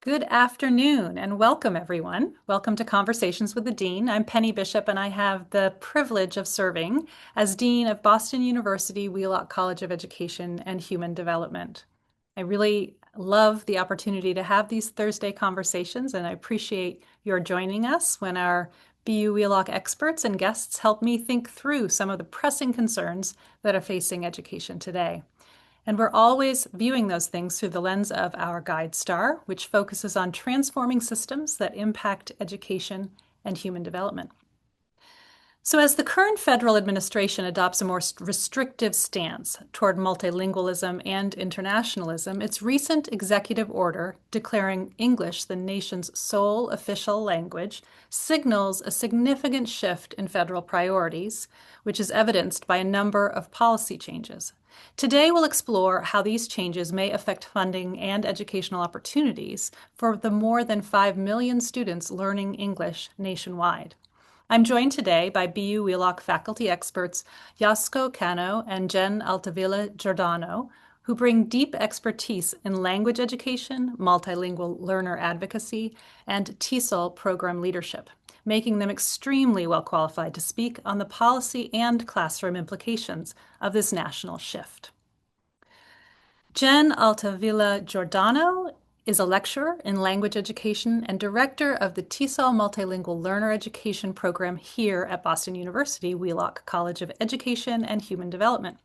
Good afternoon and welcome, everyone. Welcome to Conversations with the Dean. I'm Penny Bishop, and I have the privilege of serving as Dean of Boston University Wheelock College of Education and Human Development. I really love the opportunity to have these Thursday conversations, and I appreciate your joining us when our BU Wheelock experts and guests help me think through some of the pressing concerns that are facing education today. And we're always viewing those things through the lens of our Guide Star, which focuses on transforming systems that impact education and human development. So as the current federal administration adopts a more restrictive stance toward multilingualism and internationalism, its recent executive order declaring English the nation's sole official language signals a significant shift in federal priorities, which is evidenced by a number of policy changes. Today, we'll explore how these changes may affect funding and educational opportunities for the more than 5 million students learning English nationwide. I'm joined today by BU Wheelock faculty experts Yasuko, Kanno, and Jen Altavilla-Giordano, who bring deep expertise in language education, multilingual learner advocacy, and TESOL program leadership, making them extremely well qualified to speak on the policy and classroom implications of this national shift. Jen Altavilla-Giordano is a lecturer in language education and director of the TESOL Multilingual Learner Education Program here at Boston University Wheelock College of Education and Human Development.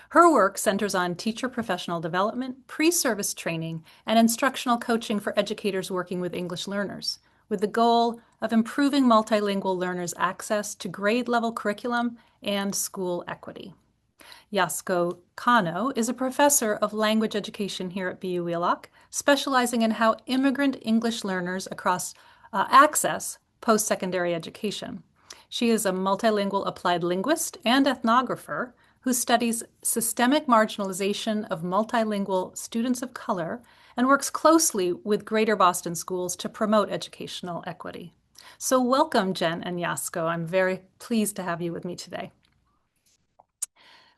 Her work centers on teacher professional development, pre-service training, and instructional coaching for educators working with English learners, with the goal of improving multilingual learners' access to grade-level curriculum and school equity. Yasuko Kanno is a professor of language education here at BU Wheelock, specializing in how immigrant English learners access post-secondary education. She is a multilingual applied linguist and ethnographer who studies systemic marginalization of multilingual students of color and works closely with Greater Boston schools to promote educational equity. So welcome, Jen and Yasuko. I'm very pleased to have you with me today.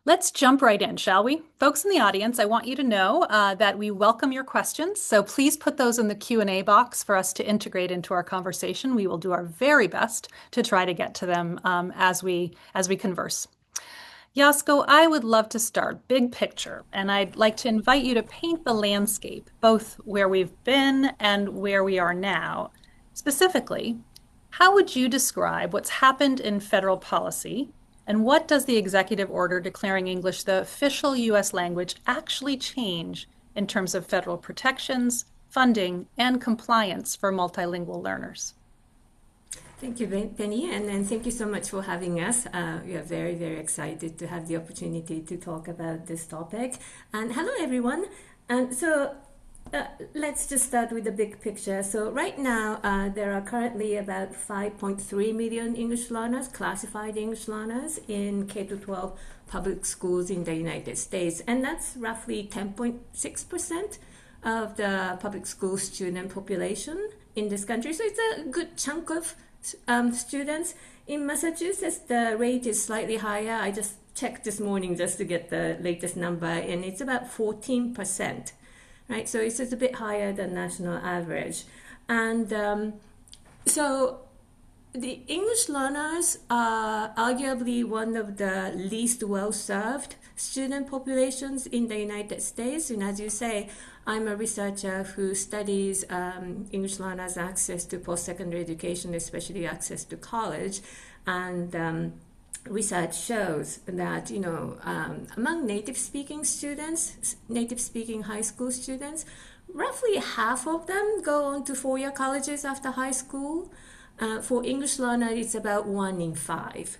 Let's jump right in, shall we? Folks in the audience, I want you to know that we welcome your questions, so please put those in the Q&A box for us to integrate into our conversation. We will do our very best to try to get to them as we converse. Yasuko, I would love to start big picture, and I'd like to invite you to paint the landscape, both where we've been and where we are now. Specifically, how would you describe what's happened in federal policy? And what does the executive order declaring English the official U.S. language actually change in terms of federal protections, funding, and compliance for multilingual learners? Thank you, Penny, and thank you so much for having us. We are very, very excited to have the opportunity to talk about this topic. And hello, everyone. And let's just start with the big picture. So right now, there are currently about 5.3 million English learners, classified English learners in K-12 public schools in the United States. And that's roughly 10.6% of the public school student population in this country. So it's a good chunk of students. In Massachusetts, the rate is slightly higher. I just checked this morning just to get the latest number, and it's about 14%. Right, so it's just a bit higher than national average. And so the English learners are arguably one of the least well-served student populations in the United States. And as you say, I'm a researcher who studies English learners' access to post-secondary education, especially access to college. And research shows that, among native-speaking students, native-speaking high school students, roughly half of them go on to four-year colleges after high school. For English learners, it's about 1 in 5.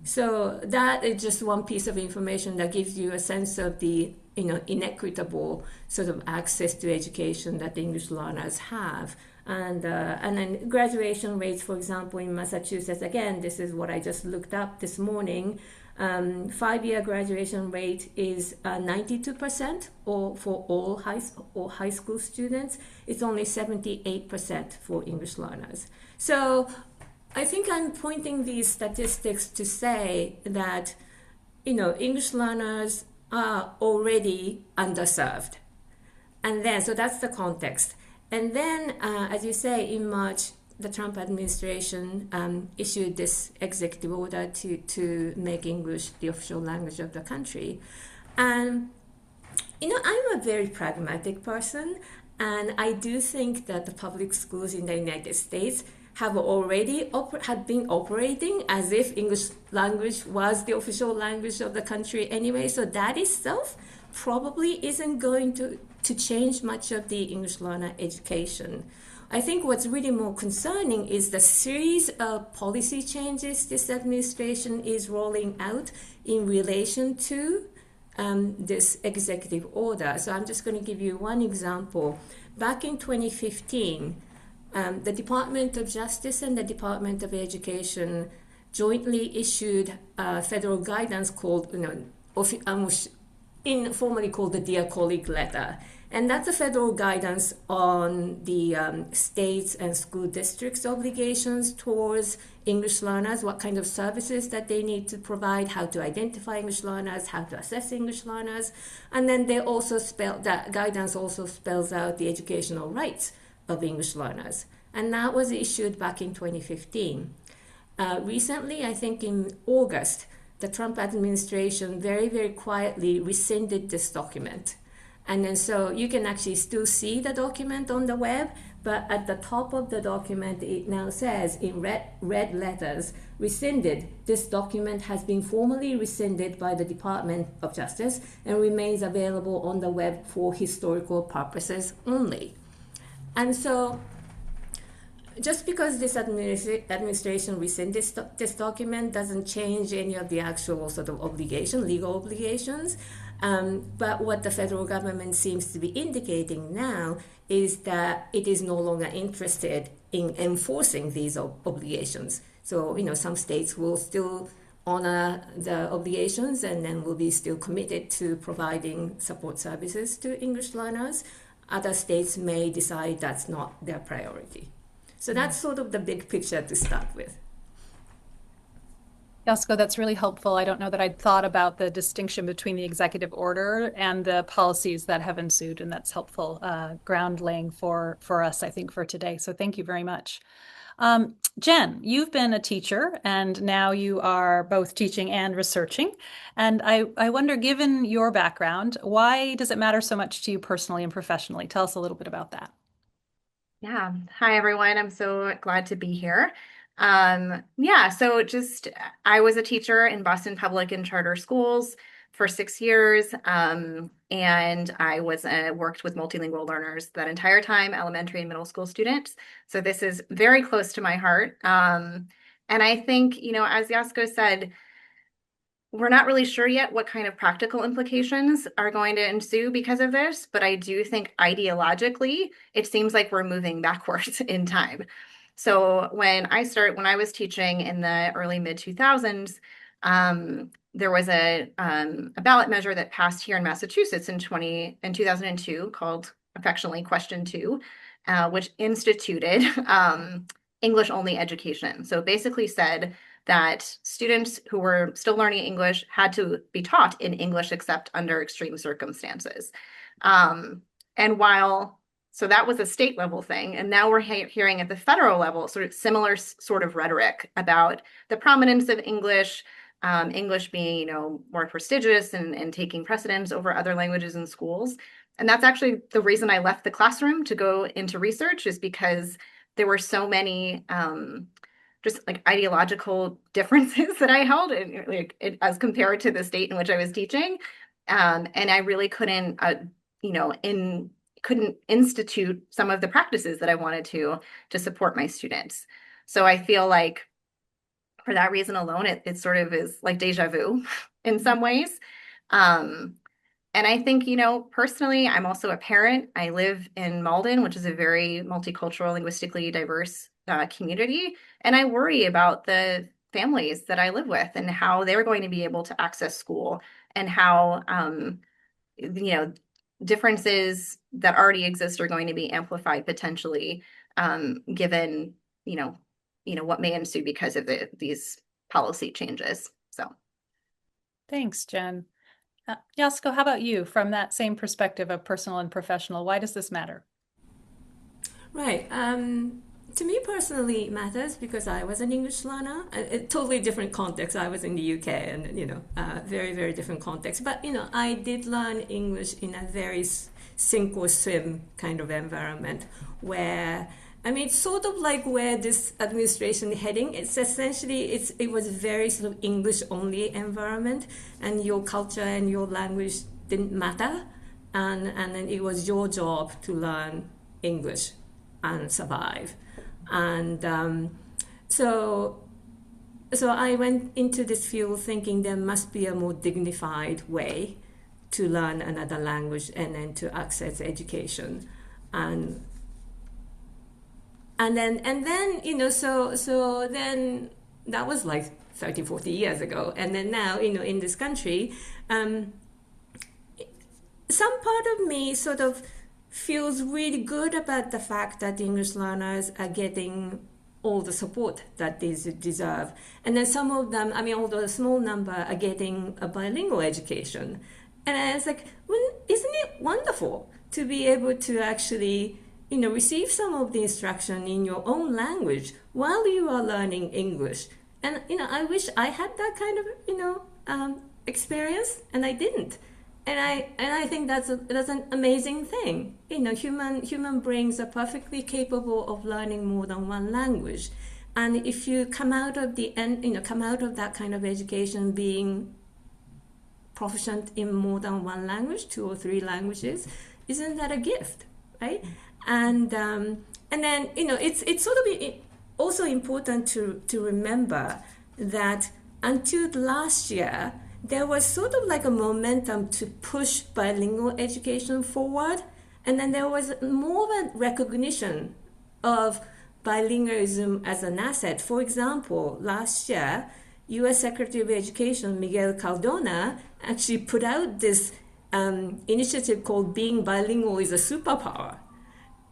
So that is just one piece of information that gives you a sense of the, inequitable sort of access to education that English learners have. And then graduation rates, for example, in Massachusetts, again, this is what I just looked up this morning. 5-year graduation rate is 92% for all high school students. It's only 78% for English learners. So I think I'm pointing these statistics to say that, English learners are already underserved. And then, so that's the context. And then, as you say, in March, the Trump administration issued this executive order to make English the official language of the country. And, I'm a very pragmatic person, and I do think that the public schools in the United States have been operating as if English language was the official language of the country anyway. So that itself probably isn't going to change much of the English learner education. I think what's really more concerning is the series of policy changes this administration is rolling out in relation to this executive order. So I'm just going to give you one example. Back in 2015, the Department of Justice and the Department of Education jointly issued a federal guidance called, informally called the Dear Colleague Letter. And that's a federal guidance on the states and school districts' obligations towards English learners, what kind of services that they need to provide, how to identify English learners, how to assess English learners. And then that guidance also spells out the educational rights of English learners. And that was issued back in 2015. Recently, I think in August, the Trump administration very, very quietly rescinded this document. And then so you can actually still see the document on the web, but at the top of the document, it now says in red letters, rescinded. This document has been formally rescinded by the Department of Justice and remains available on the web for historical purposes only. And so just because this administration rescinded this document doesn't change any of the actual sort of legal obligations. But what the federal government seems to be indicating now is that it is no longer interested in enforcing these obligations. So, some states will still honor the obligations and then will be still committed to providing support services to English learners. Other states may decide that's not their priority. So that's sort of the big picture to start with. Yasuko, that's really helpful. I don't know that I'd thought about the distinction between the executive order and the policies that have ensued, and that's helpful ground laying for us, I think, for today. So thank you very much. Jen, you've been a teacher and now you are both teaching and researching. And I wonder, given your background, why does it matter so much to you personally and professionally? Tell us a little bit about that. Yeah. Hi, everyone. I'm so glad to be here. So just I was a teacher in Boston public and charter schools for 6 years. And I was worked with multilingual learners that entire time, elementary and middle school students. So this is very close to my heart. And I think, as Yasuko said, we're not really sure yet what kind of practical implications are going to ensue because of this, but I do think ideologically, it seems like we're moving backwards in time. So when I was teaching in the early mid 2000s, there was a ballot measure that passed here in Massachusetts in 2002 called affectionately Question 2, which instituted English only education. So it basically said that students who were still learning English had to be taught in English except under extreme circumstances. So that was a state level thing. And now we're hearing at the federal level sort of similar sort of rhetoric about the prominence of English, English being, more prestigious and taking precedence over other languages in schools. And that's actually the reason I left the classroom to go into research, is because there were so many just like ideological differences that I held as compared to the state in which I was teaching. And I really couldn't, couldn't institute some of the practices that I wanted to support my students. So I feel like for that reason alone, it sort of is like deja vu in some ways. And I think, personally, I'm also a parent. I live in Malden, which is a very multicultural, linguistically diverse community. And I worry about the families that I live with and how they're going to be able to access school, and how, differences that already exist are going to be amplified potentially, given, what may ensue because of these policy changes. So. Thanks, Jen. Yasuko, how about you from that same perspective of personal and professional? Why does this matter? Right. To me personally, it matters because I was an English learner. A totally different context. I was in the UK, and very very different context. But I did learn English in a very sink or swim kind of environment where. I mean, it's sort of like where this administration is heading. It's essentially it was very sort of English only environment, and your culture and your language didn't matter, and then it was your job to learn English and survive. And so I went into this field thinking there must be a more dignified way to learn another language and then to access education. And then so then that was like 30, 40 years ago. And then now, in this country, some part of me sort of feels really good about the fact that English learners are getting all the support that they deserve. And then some of them, I mean, although a small number, are getting a bilingual education. And I was like, well, isn't it wonderful to be able to actually, receive some of the instruction in your own language while you are learning English? And, I wish I had that kind of, experience, and I didn't. And I think that's an amazing thing. Human brains are perfectly capable of learning more than one language, and if you come out of come out of that kind of education being proficient in more than one language, 2 or 3 languages, isn't that a gift, right? And then it's sort of also important to remember that until last year there was sort of like a momentum to push bilingual education forward. And then there was more of a recognition of bilingualism as an asset. For example, last year, US Secretary of Education Miguel Cardona actually put out this initiative called Being Bilingual is a Superpower.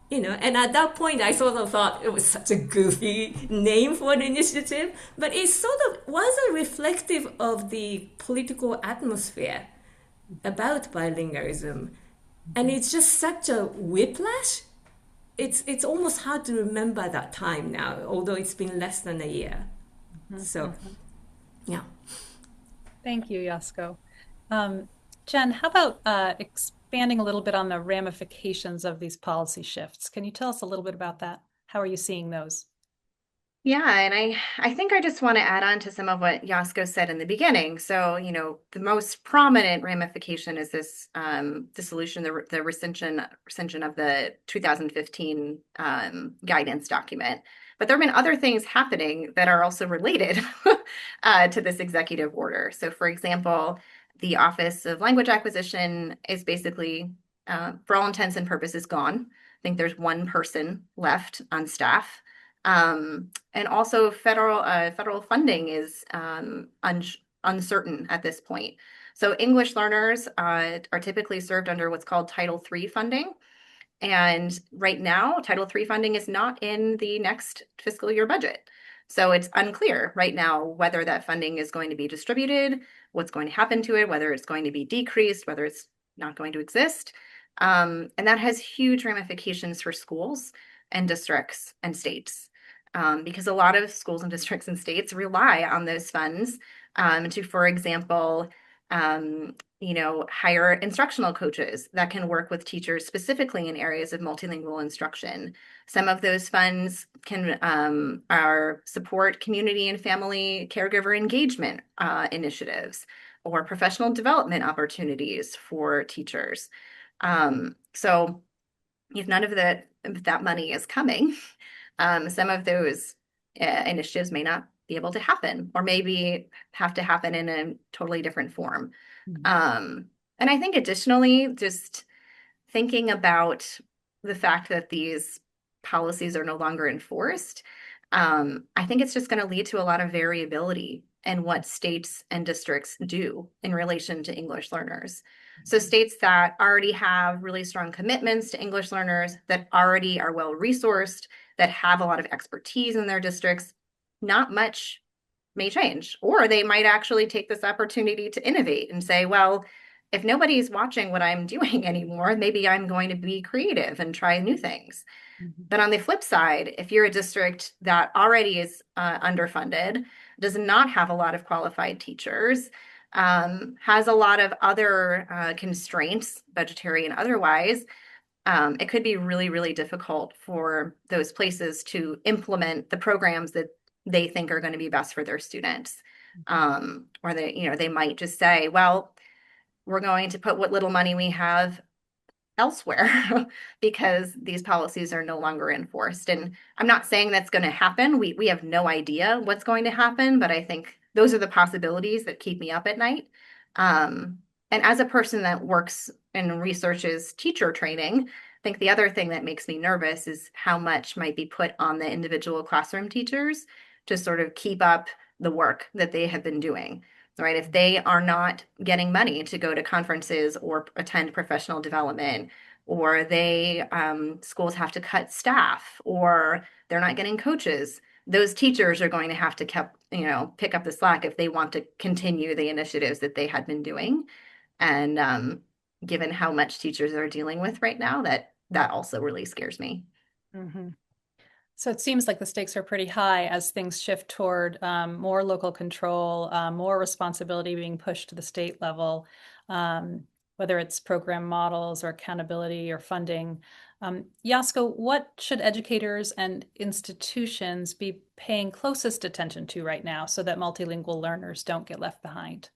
And at that point I sort of thought it was such a goofy name for an initiative, but it sort of was a reflective of the political atmosphere about bilingualism. And it's just such a whiplash. It's almost hard to remember that time now, although it's been less than a year. So, yeah. Thank you, Yasuko. Jen, how about expanding a little bit on the ramifications of these policy shifts? Can you tell us a little bit about that? How are you seeing those? Yeah, and I think I just want to add on to some of what Yasko said in the beginning. So, the most prominent ramification is this dissolution, the rescission of the 2015 guidance document. But there have been other things happening that are also related to this executive order. So, for example, the Office of Language Acquisition is basically, for all intents and purposes, gone. I think there's one person left on staff. And also federal funding is uncertain at this point. So English learners are typically served under what's called Title III funding. And right now, Title III funding is not in the next fiscal year budget. So it's unclear right now whether that funding is going to be distributed, what's going to happen to it, whether it's going to be decreased, whether it's not going to exist. And that has huge ramifications for schools and districts and states. Because a lot of schools and districts and states rely on those funds to, for example, hire instructional coaches that can work with teachers specifically in areas of multilingual instruction. Some of those funds can support community and family caregiver engagement initiatives or professional development opportunities for teachers. So if none of that money is coming, some of those initiatives may not be able to happen, or maybe have to happen in a totally different form. And I think additionally, just thinking about the fact that these policies are no longer enforced, I think it's just going to lead to a lot of variability in what states and districts do in relation to English learners. So states that already have really strong commitments to English learners, that already are well resourced, that have a lot of expertise in their districts, not much may change. Or they might actually take this opportunity to innovate and say, well, if nobody's watching what I'm doing anymore, maybe I'm going to be creative and try new things. Mhm. But on the flip side, if you're a district that already is underfunded, does not have a lot of qualified teachers, has a lot of other constraints, budgetary and otherwise, it could be really, really difficult for those places to implement the programs that they think are going to be best for their students. Or they might just say, well, we're going to put what little money we have elsewhere because these policies are no longer enforced. And I'm not saying that's going to happen. We have no idea what's going to happen, but I think those are the possibilities that keep me up at night. And as a person that works and researches teacher training, I think the other thing that makes me nervous is how much might be put on the individual classroom teachers to sort of keep up the work that they have been doing. Right? If they are not getting money to go to conferences or attend professional development, or schools have to cut staff, or they're not getting coaches, those teachers are going to have to pick up the slack if they want to continue the initiatives that they had been doing. And given how much teachers are dealing with right now, that also really scares me. Mhm. So it seems like the stakes are pretty high as things shift toward more local control, more responsibility being pushed to the state level, whether it's program models or accountability or funding. Yasuko, what should educators and institutions be paying closest attention to right now so that multilingual learners don't get left behind?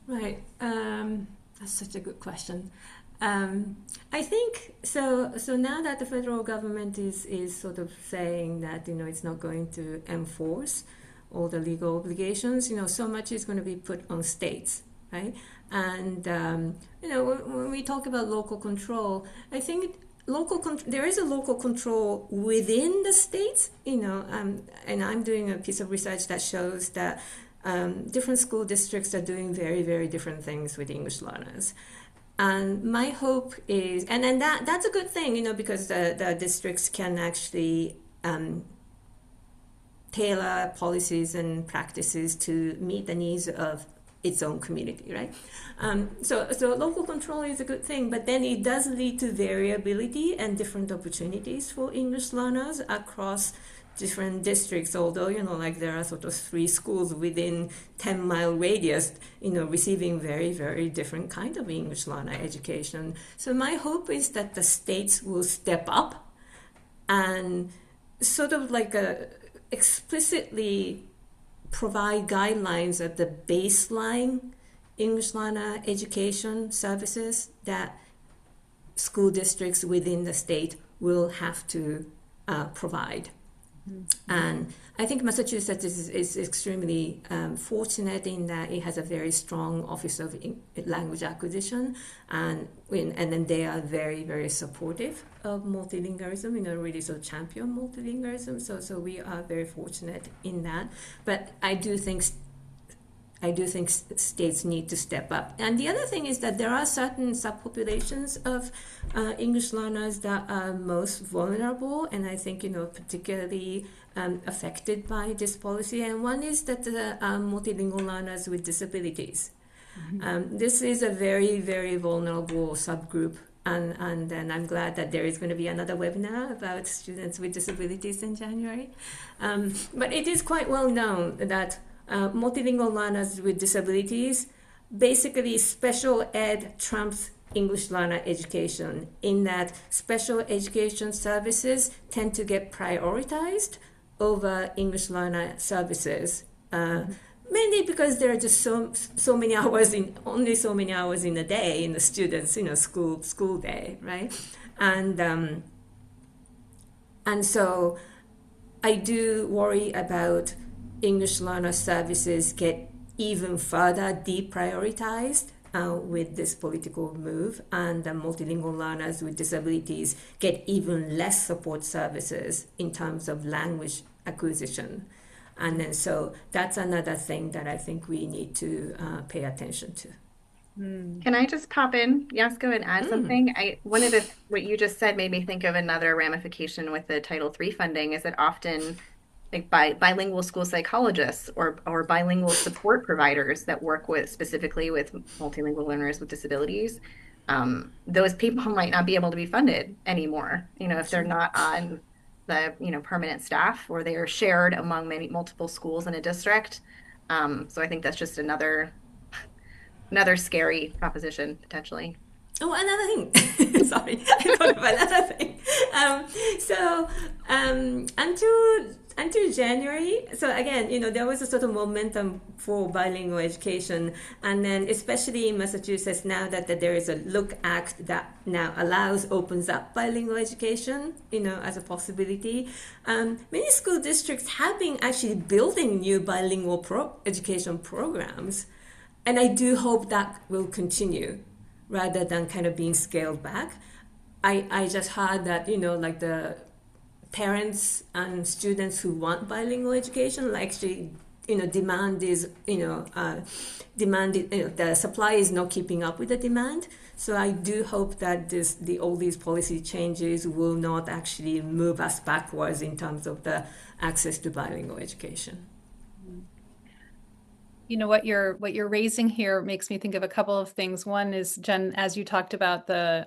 Right. That's such a good question. I think so. So now that the federal government is sort of saying that it's not going to enforce all the legal obligations, so much is going to be put on states, right? And when we talk about local control, I think there is a local control within the states, and I'm doing a piece of research that shows that different school districts are doing very, very different things with English learners. And my hope is, and then that's a good thing, because the districts can actually tailor policies and practices to meet the needs of its own community, right? So local control is a good thing, but then it does lead to variability and different opportunities for English learners across different districts, although like there are sort of 3 schools within 10-mile radius receiving very, very different kind of English learner education. So my hope is that the states will step up and sort of like explicitly provide guidelines at the baseline English learner education services that school districts within the state will have to provide. And I think Massachusetts is extremely fortunate in that it has a very strong Office of Language Acquisition, and then they are very, very supportive of multilingualism, really sort of champion multilingualism. So we are very fortunate in that. But I do think states need to step up. And the other thing is that there are certain subpopulations of English learners that are most vulnerable, and I think, particularly affected by this policy. And one is that the multilingual learners with disabilities. Mm-hmm. This is a very, very vulnerable subgroup. And then I'm glad that there is going to be another webinar about students with disabilities in January. But it is quite well known that multilingual learners with disabilities, basically special ed trumps English learner education, in that special education services tend to get prioritized over English learner services. Mainly because there are just so many hours only so many hours in a day in the students school day, right? And so I do worry about English learner services get even further deprioritized with this political move, and the multilingual learners with disabilities get even less support services in terms of language acquisition. And then so that's another thing that I think we need to pay attention to. Can I just pop in, Yasko, and add something? What you just said made me think of another ramification with the Title III funding is that often like bilingual school psychologists or bilingual support providers that work with specifically with multilingual learners with disabilities. Those people might not be able to be funded anymore, if they're Sure. not on the, permanent staff or they are shared among multiple schools in a district. So I think that's just another scary proposition potentially. Oh, another thing. Sorry, I thought of another thing. Um, so until January, so again, there was a sort of momentum for bilingual education, and then especially in Massachusetts, now that there is a Look Act that now opens up bilingual education, as a possibility. Many school districts have been actually building new bilingual education programs, and I do hope that will continue rather than kind of being scaled back. I just heard that, like the parents and students who want bilingual education, like actually, demand is, the supply is not keeping up with the demand. So I do hope that all these policy changes will not actually move us backwards in terms of the access to bilingual education. What you're raising here makes me think of a couple of things. One is, Jen, as you talked about the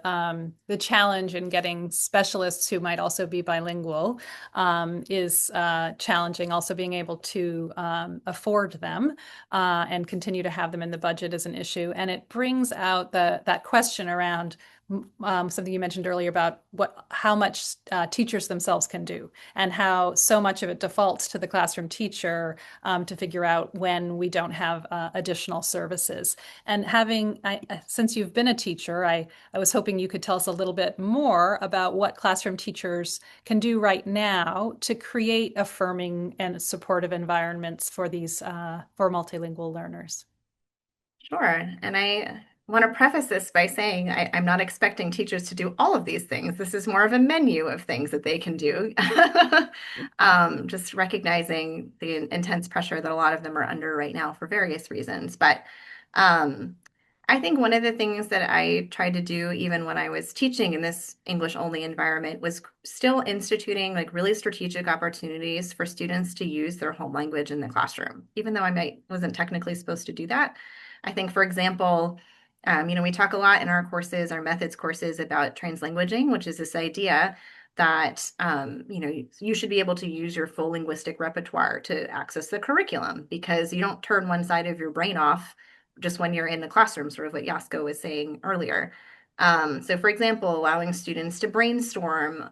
challenge in getting specialists who might also be bilingual, is challenging. Also being able to afford them and continue to have them in the budget is an issue, and it brings out that question around something you mentioned earlier about how much teachers themselves can do, and how so much of it defaults to the classroom teacher to figure out when we don't have additional services. And since you've been a teacher, I was hoping you could tell us a little bit more about what classroom teachers can do right now to create affirming and supportive environments for these for multilingual learners. Sure. And I want to preface this by saying I'm not expecting teachers to do all of these things. This is more of a menu of things that they can do. Just recognizing the intense pressure that a lot of them are under right now for various reasons. But um, I think one of the things that I tried to do, even when I was teaching in this English only environment, was still instituting like really strategic opportunities for students to use their home language in the classroom, even though wasn't technically supposed to do that. I think, for example, we talk a lot in our courses, our methods courses, about translanguaging, which is this idea that you should be able to use your full linguistic repertoire to access the curriculum, because you don't turn one side of your brain off just when you're in the classroom, sort of what Yasuko was saying earlier. So, for example, allowing students to brainstorm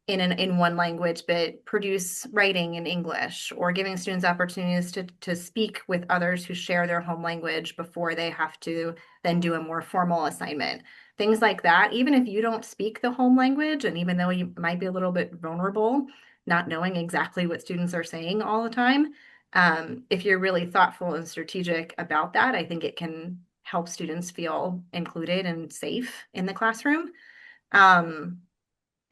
in one language, but produce writing in English, or giving students opportunities to speak with others who share their home language before they have to then do a more formal assignment. Things like that, even if you don't speak the home language, and even though you might be a little bit vulnerable, not knowing exactly what students are saying all the time, if you're really thoughtful and strategic about that, I think it can help students feel included and safe in the classroom. Um,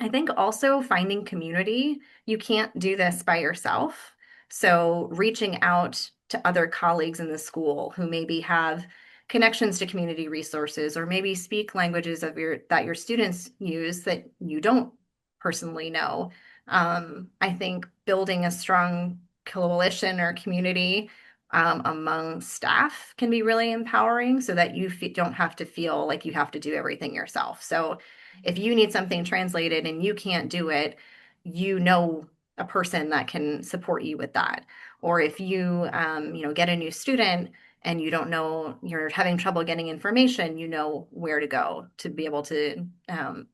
I think also finding community. You can't do this by yourself. So reaching out to other colleagues in the school who maybe have connections to community resources, or maybe speak languages that your students use that you don't personally know. I think building a strong coalition or community among staff can be really empowering, so that you don't have to feel like you have to do everything yourself. So if you need something translated and you can't do it, you know a person that can support you with that. Or if get a new student and you don't know, you're having trouble getting information, you know where to go to be able to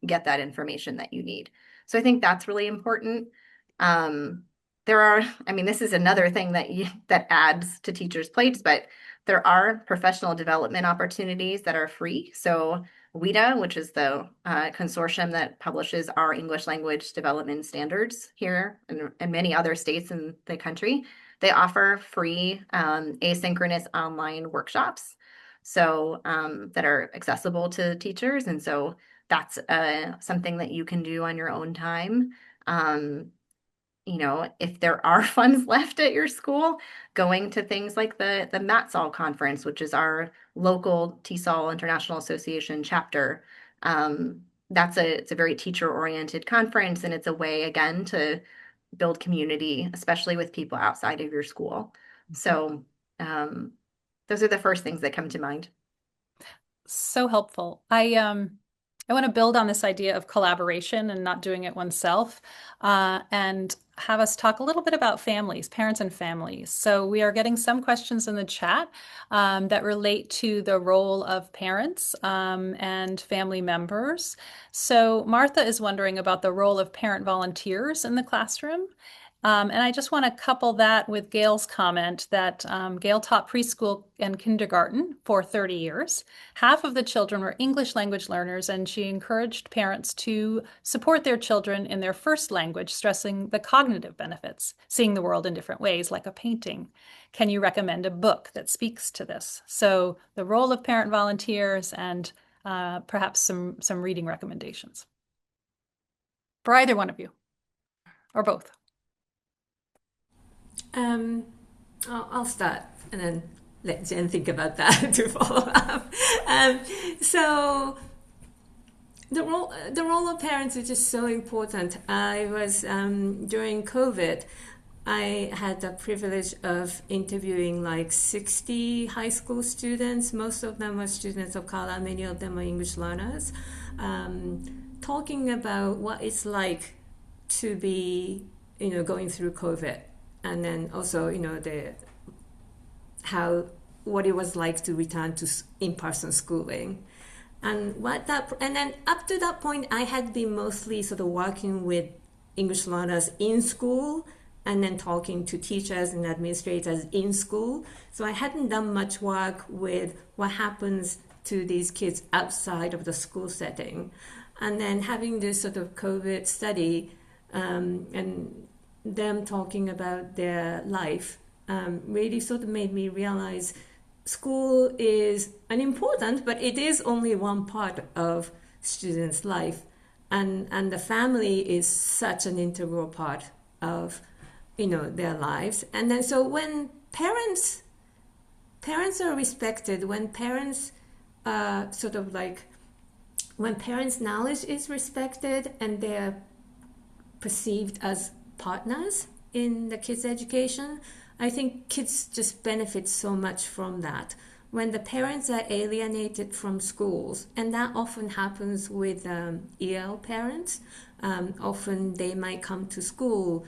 get that information that you need. So I think that's really important. Um, this is another thing that adds to teachers' plates, but there are professional development opportunities that are free. So WIDA, which is the consortium that publishes our English language development standards here and many other states in the country, they offer free asynchronous online workshops, so that are accessible to teachers. And so that's something that you can do on your own time. Um, if there are funds left at your school, going to things like the MATSOL conference, which is our local TESOL International Association chapter. It's a very teacher-oriented conference, and it's a way, again, to build community, especially with people outside of your school. So those are the first things that come to mind. So helpful. I want to build on this idea of collaboration and not doing it oneself, and have us talk a little bit about families, parents and families. So we are getting some questions in the chat that relate to the role of parents and family members. So Martha is wondering about the role of parent volunteers in the classroom. And I just want to couple that with Gail's comment that Gail taught preschool and kindergarten for 30 years. Half of the children were English language learners, and she encouraged parents to support their children in their first language, stressing the cognitive benefits, seeing the world in different ways, like a painting. Can you recommend a book that speaks to this? So the role of parent volunteers and perhaps some reading recommendations for either one of you or both. I'll start and then let Jen think about that to follow up. So the role of parents is just so important. I was during COVID, I had the privilege of interviewing like 60 high school students. Most of them were students of color. Many of them are English learners. Talking about what it's like to be, going through COVID, and then also, what it was like to return to in-person schooling. And then up to that point, I had been mostly sort of working with English learners in school and then talking to teachers and administrators in school. So I hadn't done much work with what happens to these kids outside of the school setting. And then having this sort of COVID study and them talking about their life really sort of made me realize school is an important, but it is only one part of students' life. And the family is such an integral part of, their lives. And then so when parents are respected, when parents when parents' knowledge is respected and they're perceived as partners in the kids' education, I think kids just benefit so much from that. When the parents are alienated from schools, and that often happens with EL parents, often they might come to school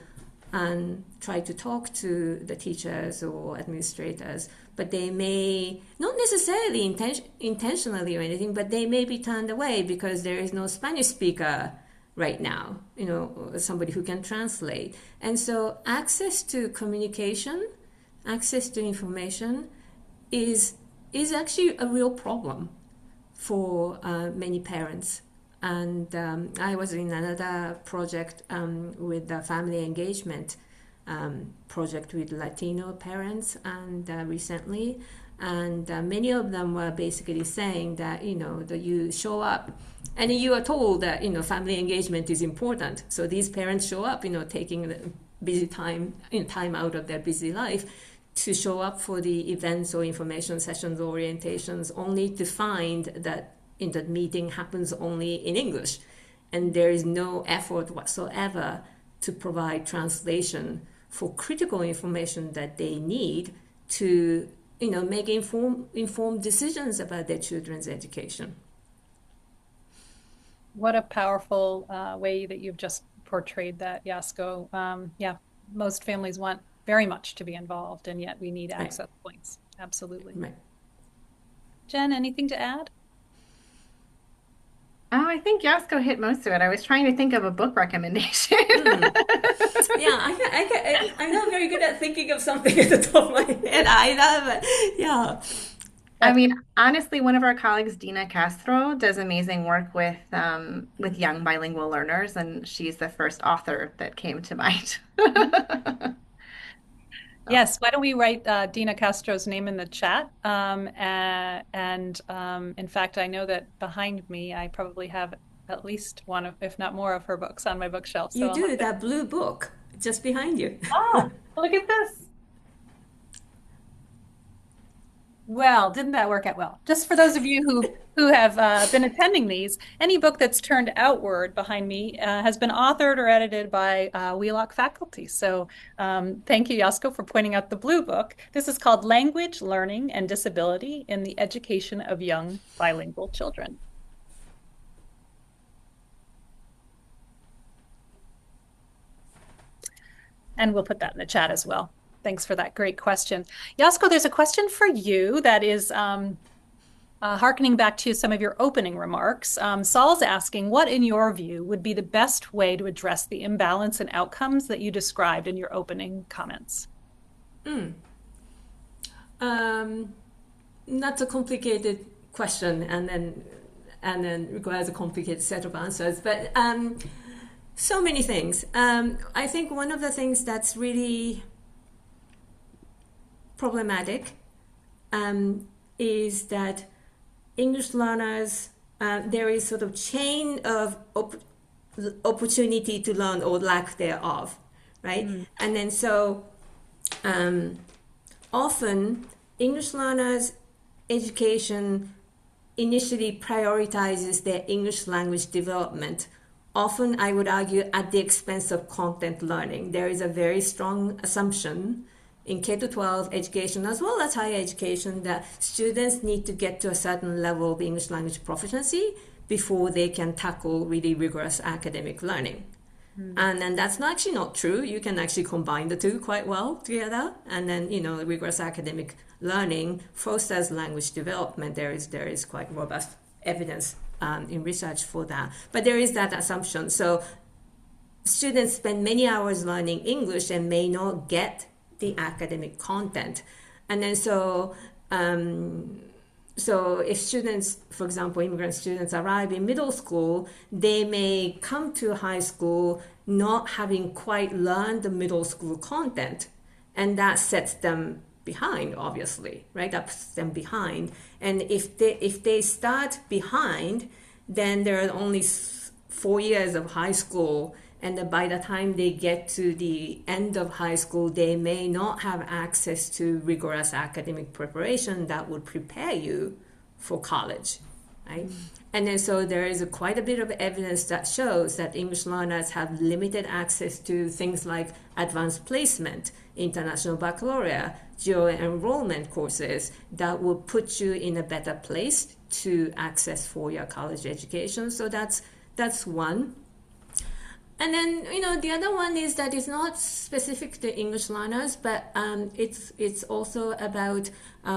and try to talk to the teachers or administrators, but they may, not necessarily intentionally or anything, but they may be turned away because there is no Spanish speaker right now, somebody who can translate. And so access to communication, access to information is actually a real problem for many parents. And I was in another project with the family engagement project with Latino parents and recently, and many of them were basically saying that that you show up and you are told that family engagement is important, so these parents show up taking the busy time out of their busy life to show up for the events or information sessions or orientations, only to find that the meeting happens only in English and there is no effort whatsoever to provide translation for critical information that they need to make informed decisions about their children's education. What a powerful way that you've just portrayed that, Yasuko. Yeah, most families want very much to be involved, and yet we need access points. Absolutely. Right. Jen, anything to add? Oh, I think Yasuko hit most of it. I was trying to think of a book recommendation. Yeah, I'm not very good at thinking of something at the top of my head either, but yeah. I mean, honestly, one of our colleagues, Dina Castro, does amazing work with young bilingual learners, and she's the first author that came to mind. Yes, why don't we write Dina Castro's name in the chat? In fact, I know that behind me, I probably have at least one of, if not more, of her books on my bookshelf. So You do, that blue book just behind you. Oh, look at this. Well, didn't that work out well? Just for those of you who have been attending these, any book that's turned outward behind me has been authored or edited by Wheelock faculty. So thank you, Yasuko, for pointing out the blue book. This is called Language, Learning, and Disability in the Education of Young Bilingual Children. And we'll put that in the chat as well. Thanks for that great question. Yasuko, there's a question for you that is hearkening back to some of your opening remarks. Saul's asking, what in your view would be the best way to address the imbalance in outcomes that you described in your opening comments? That's a complicated question, and then requires a complicated set of answers. But so many things. I think one of the things that's really problematic is that English learners, there is sort of chain of opportunity to learn or lack thereof, right? And then so often English learners' education initially prioritizes their English language development. Often, I would argue, at the expense of content learning. There is a very strong assumption in K-12 education as well as higher education that students need to get to a certain level of English language proficiency before they can tackle really rigorous academic learning. And that's actually not true. You can actually combine the two quite well together. And then, rigorous academic learning fosters language development. There is quite robust evidence in research for that. But there is that assumption. So students spend many hours learning English and may not get the academic content. And then so if students, for example, immigrant students arrive in middle school, they may come to high school not having quite learned the middle school content. And that sets them behind, obviously, right? That puts them behind. And if they start behind, then there are only 4 years of high school. And then by the time they get to the end of high school, they may not have access to rigorous academic preparation that would prepare you for college, right? And then so there is quite a bit of evidence that shows that English learners have limited access to things like advanced placement, international baccalaureate, geo-enrollment courses that will put you in a better place to access for your college education. So that's one. And then, the other one is that it's not specific to English learners, but it's also about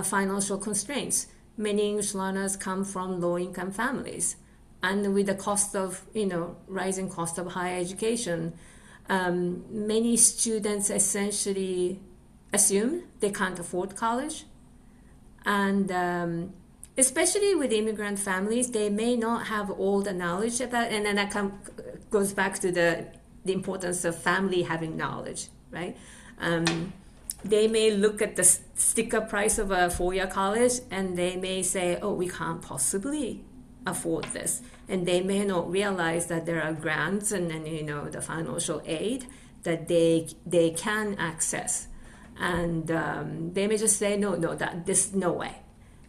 financial constraints. Many English learners come from low-income families. And with the cost of, rising cost of higher education, many students essentially assume they can't afford college. And especially with immigrant families, they may not have all the knowledge about, and then that goes back to the importance of family having knowledge, right? They may look at the sticker price of a four-year college and they may say, oh, we can't possibly afford this. And they may not realize that there are grants and then, the financial aid that they can access. And they may just say, no, no way.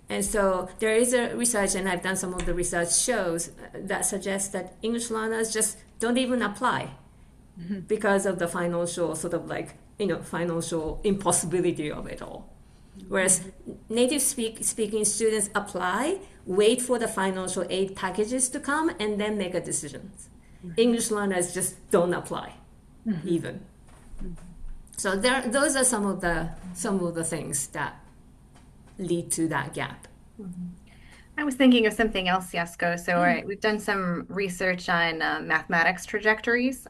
And so there is a research, and I've done some of the research shows that suggests that English learners just don't even apply because of the financial financial impossibility of it all. Whereas native speaking students apply, wait for the financial aid packages to come, and then make a decision. English learners just don't apply, even. So those are some of the things that lead to that gap. I was thinking of something else, Yasuko. So we've done some research on mathematics trajectories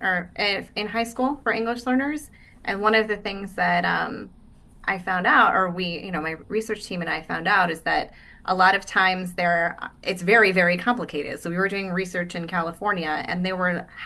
in high school for English learners. And one of the things that I found out, or my research team and I found out, is that a lot of times it's very, very complicated. So we were doing research in California, and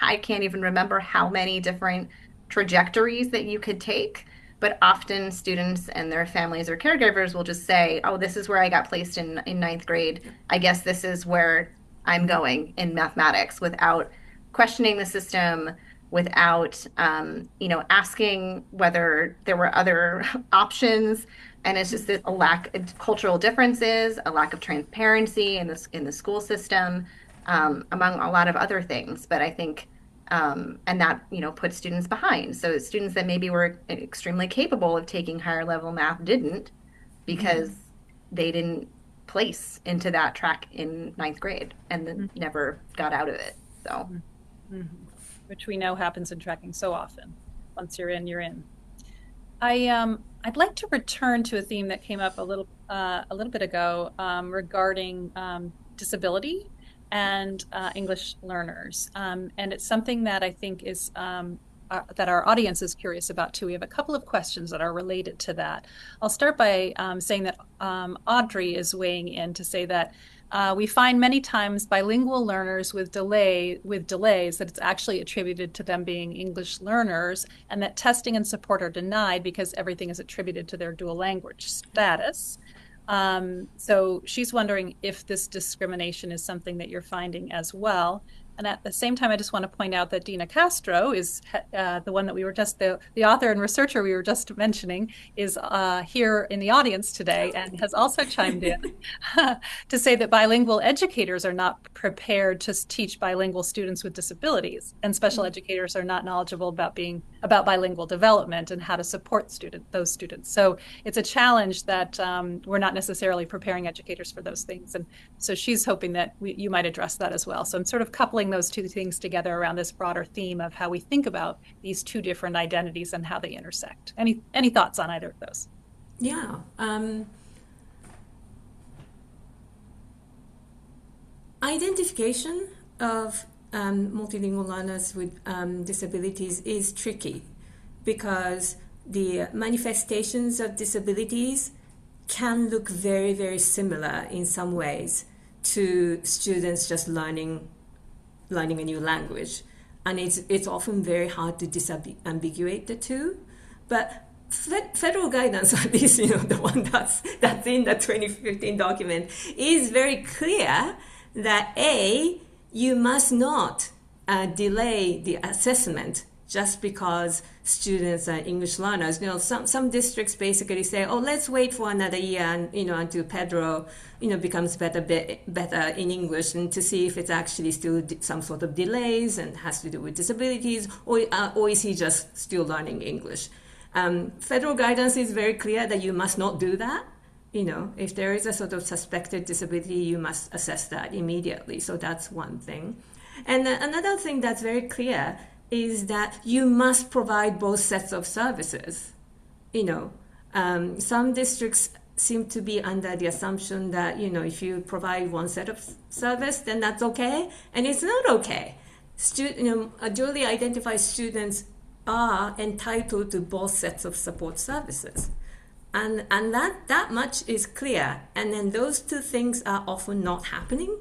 I can't even remember how many different trajectories that you could take. But often students and their families or caregivers will just say, oh, this is where I got placed in ninth grade. I guess this is where I'm going in mathematics, without questioning the system, without, asking whether there were other options. And it's just a lack of cultural differences, a lack of transparency in the school system, among a lot of other things. But I think, and that, puts students behind. So students that maybe were extremely capable of taking higher level math didn't, because they didn't place into that track in ninth grade and then never got out of it. So, which we know happens in tracking so often. Once you're in, you're in. I'd like to return to a theme that came up a little bit ago, regarding disability and English learners, and it's something that I think is that our audience is curious about too. We have a couple of questions that are related to that. I'll start by saying that Audrey is weighing in to say that we find many times bilingual learners with delays that it's actually attributed to them being English learners, and that testing and support are denied because everything is attributed to their dual language status. So she's wondering if this discrimination is something that you're finding as well. And at the same time, I just want to point out that Dina Castro is the one that we were just, the author and researcher we were just mentioning, is here in the audience today and has also chimed in to say that bilingual educators are not prepared to teach bilingual students with disabilities, and special educators are not knowledgeable about bilingual development and how to support those students. So it's a challenge that we're not necessarily preparing educators for those things. And so she's hoping that you might address that as well. So I'm sort of coupling those two things together around this broader theme of how we think about these two different identities and how they intersect. Any thoughts on either of those? Yeah. Identification of multilingual learners with disabilities is tricky, because the manifestations of disabilities can look very, very similar in some ways to students just learning a new language. And it's often very hard to disambiguate the two. But federal guidance, at least the one that's in the 2015 document, is very clear that you must not delay the assessment just because students are English learners. Some districts basically say, oh, let's wait for another year and until Pedro becomes better in English, and to see if it's actually still some sort of delays and has to do with disabilities, or is he just still learning English. Federal guidance is very clear that you must not do that. If there is a sort of suspected disability, you must assess that immediately. So that's one thing. And another thing that's very clear is that you must provide both sets of services. Some districts seem to be under the assumption that, if you provide one set of service, then that's okay. And it's not okay. Duly identified students are entitled to both sets of support services. And that much is clear. And then those two things are often not happening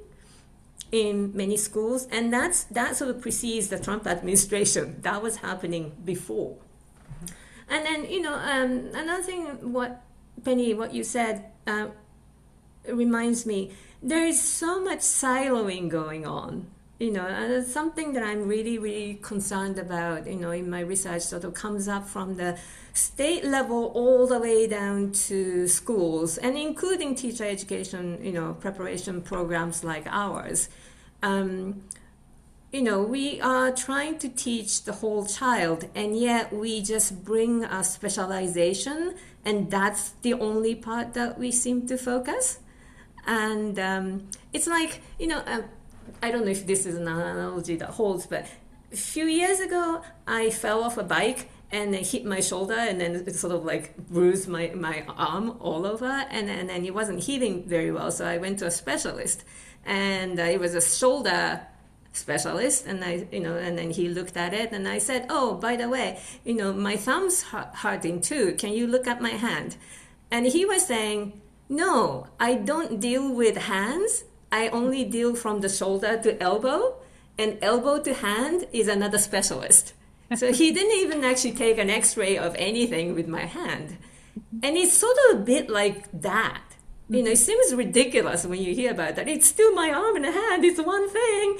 in many schools. And that sort of precedes the Trump administration. That was happening before. And then, another thing, Penny, what you said reminds me, there is so much siloing going on. And something that I'm really, really concerned about, in my research, sort of comes up from the state level all the way down to schools, and including teacher education, preparation programs like ours. We are trying to teach the whole child, and yet we just bring a specialization, and that's the only part that we seem to focus. And it's like, I don't know if this is an analogy that holds, but a few years ago, I fell off a bike and it hit my shoulder, and then it sort of like bruised my arm all over, and then it wasn't healing very well. So I went to a specialist, and it was a shoulder specialist, and and then he looked at it, and I said, oh, by the way, my thumb's hurting too. Can you look at my hand? And he was saying, no, I don't deal with hands. I only deal from the shoulder to elbow, and elbow to hand is another specialist. So he didn't even actually take an x-ray of anything with my hand. And it's sort of a bit like that. It seems ridiculous when you hear about that. It's still my arm and a hand. It's one thing,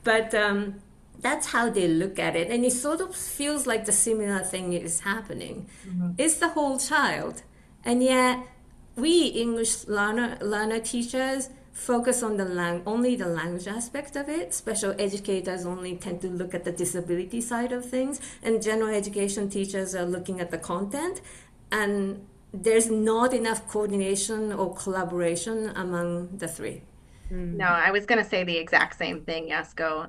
But that's how they look at it. And it sort of feels like the similar thing is happening. Mhm. It's the whole child. And yet, we English learner teachers focus on only the language aspect of it. Special educators only tend to look at the disability side of things. And general education teachers are looking at the content. And there's not enough coordination or collaboration among the three. No, I was going to say the exact same thing, Yasuko.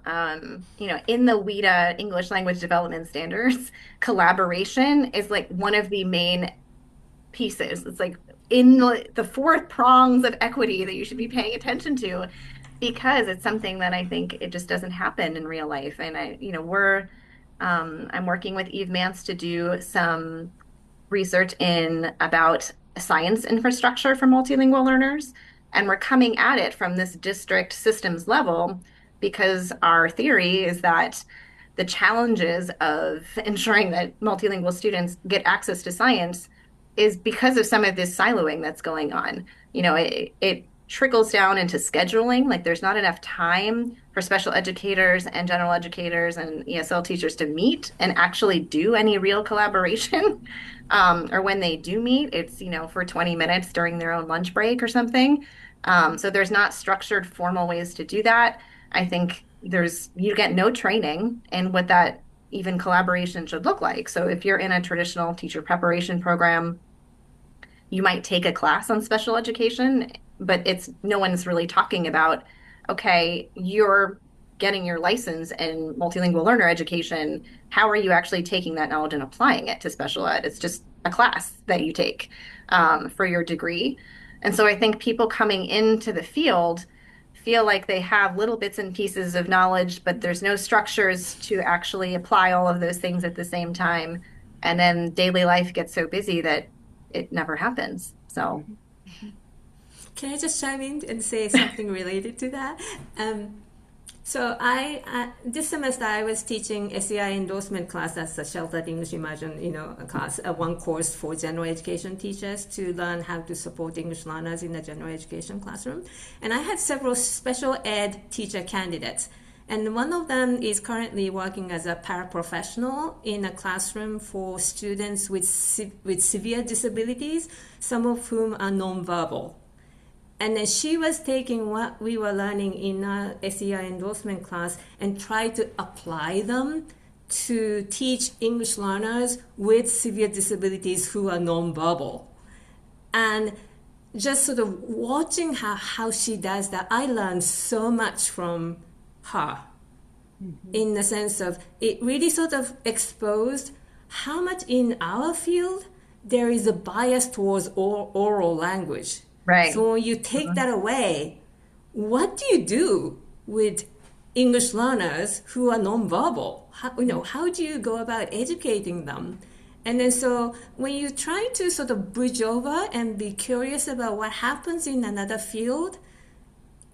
In the WIDA English Language Development Standards, collaboration is like one of the main pieces. It's like in the four prongs of equity that you should be paying attention to because it's something that I think it just doesn't happen in real life. And I'm working with Eve Mance to do some research in about science infrastructure for multilingual learners. And we're coming at it from this district systems level because our theory is that the challenges of ensuring that multilingual students get access to science is because of some of this siloing that's going on. It trickles down into scheduling. Like there's not enough time for special educators and general educators and ESL teachers to meet and actually do any real collaboration. Or when they do meet, it's, for 20 minutes during their own lunch break or something. So there's not structured formal ways to do that. I think you get no training in what that even collaboration should look like. So if you're in a traditional teacher preparation program, you might take a class on special education, but no one's really talking about, okay, you're getting your license in multilingual learner education. How are you actually taking that knowledge and applying it to special ed? It's just a class that you take for your degree. And so I think people coming into the field feel like they have little bits and pieces of knowledge, but there's no structures to actually apply all of those things at the same time. And then daily life gets so busy that it never happens. So, Can I just chime in and say something related to that? So this semester I was teaching SEI endorsement class as a sheltered English immersion, a class, one course for general education teachers to learn how to support English learners in the general education classroom. And I had several special ed teacher candidates. And one of them is currently working as a paraprofessional in a classroom for students with severe disabilities, some of whom are nonverbal. And then she was taking what we were learning in our SEI endorsement class and try to apply them to teach English learners with severe disabilities who are nonverbal. And just sort of watching how she does that, I learned so much from her. In the sense of it really sort of exposed how much in our field there is a bias towards oral language. right. So when you take that away, what do you do with English learners who are nonverbal? How do you go about educating them? And then so when you try to sort of bridge over and be curious about what happens in another field,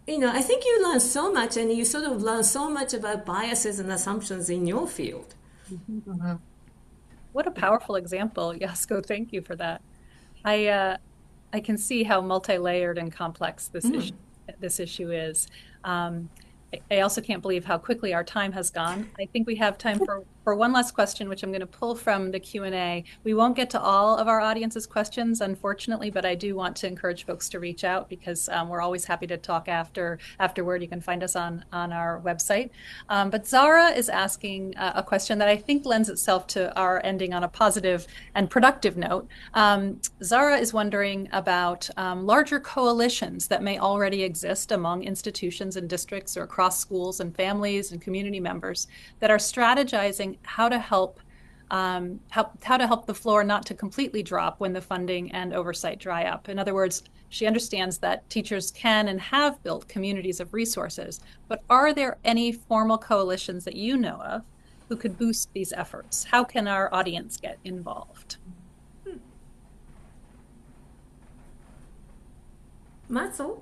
I think you learn so much and you sort of learn so much about biases and assumptions in your field. Mhm. What a powerful example, Yasko. Thank you for that. I can see how multi-layered and complex this issue is. I also can't believe how quickly our time has gone. I think we have time for one last question, which I'm going to pull from the Q&A. We won't get to all of our audience's questions, unfortunately, but I do want to encourage folks to reach out because we're always happy to talk afterward. You can find us on our website. But Zara is asking a question that I think lends itself to our ending on a positive and productive note. Zara is wondering about larger coalitions that may already exist among institutions and districts or across schools and families and community members that are strategizing how to help the floor not to completely drop when the funding and oversight dry up. In other words, she understands that teachers can and have built communities of resources, but are there any formal coalitions that you know of who could boost these efforts? How can our audience get involved? Matzo,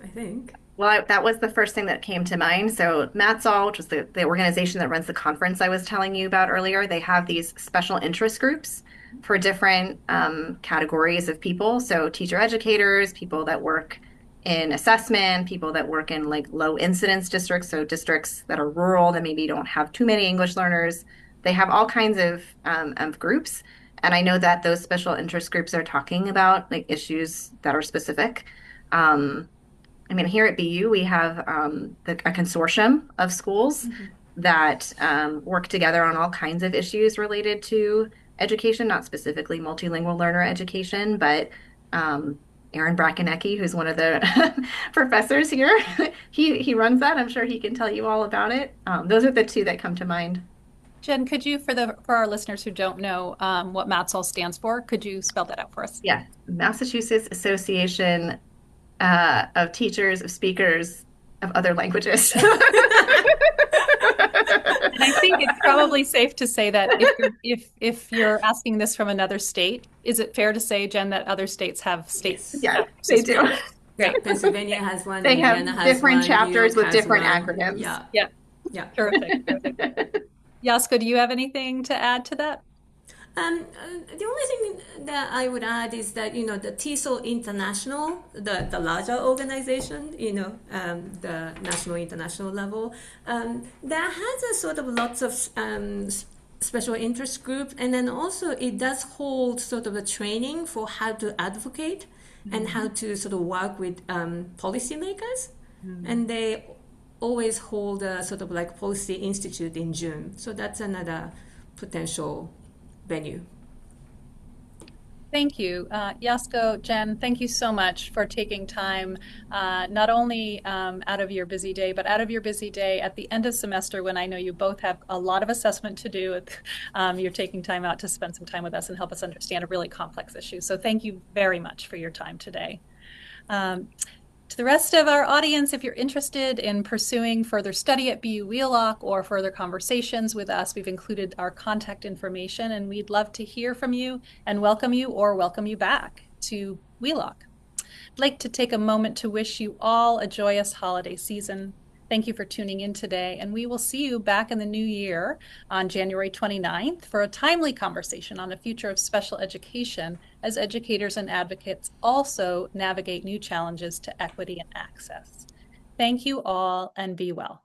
I think. Well, that was the first thing that came to mind. So MATSAL, which was the organization that runs the conference I was telling you about earlier, they have these special interest groups for different categories of people. So teacher educators, people that work in assessment, people that work in like low incidence districts, so districts that are rural that maybe don't have too many English learners. They have all kinds of groups. And I know that those special interest groups are talking about like issues that are specific. Um, I mean, here at BU, we have a consortium of schools Mhm. that work together on all kinds of issues related to education, not specifically multilingual learner education, but um, Aaron Brackenecki, who's one of the professors here, he runs that. I'm sure he can tell you all about it. Those are the two that come to mind. Jen, could you, for our listeners who don't know what MATSOL stands for, could you spell that out for us? Yeah, Massachusetts Association of Teachers of Speakers of Other Languages. And I think it's probably safe to say that if you're asking this from another state, is it fair to say, Jen, that other states have state Yes. Yeah, chapters they as do. well? Yeah, Great. Pennsylvania has one, They have Indiana has different one, New chapters York with has different one. acronyms. Yeah, Yeah, yeah. terrific, terrific. Yasuko, do you have anything to add to that? The only thing that I would add is that the TESOL International, the larger organization, the national international level, that has a sort of lots of special interest group, and then also it does hold sort of a training for how to advocate and how to sort of work with policymakers, and they always hold a sort of like policy institute in June, so that's another potential venue. Thank you. Yasuko, Jen, thank you so much for taking time, not only out of your busy day, but out of your busy day at the end of semester when I know you both have a lot of assessment to do. You're taking time out to spend some time with us and help us understand a really complex issue. So thank you very much for your time today. To the rest of our audience, if you're interested in pursuing further study at BU Wheelock or further conversations with us, we've included our contact information, and we'd love to hear from you and welcome you back to Wheelock. I'd like to take a moment to wish you all a joyous holiday season. Thank you for tuning in today, and we will see you back in the new year on January 29th for a timely conversation on the future of special education as educators and advocates also navigate new challenges to equity and access. Thank you all, and be well.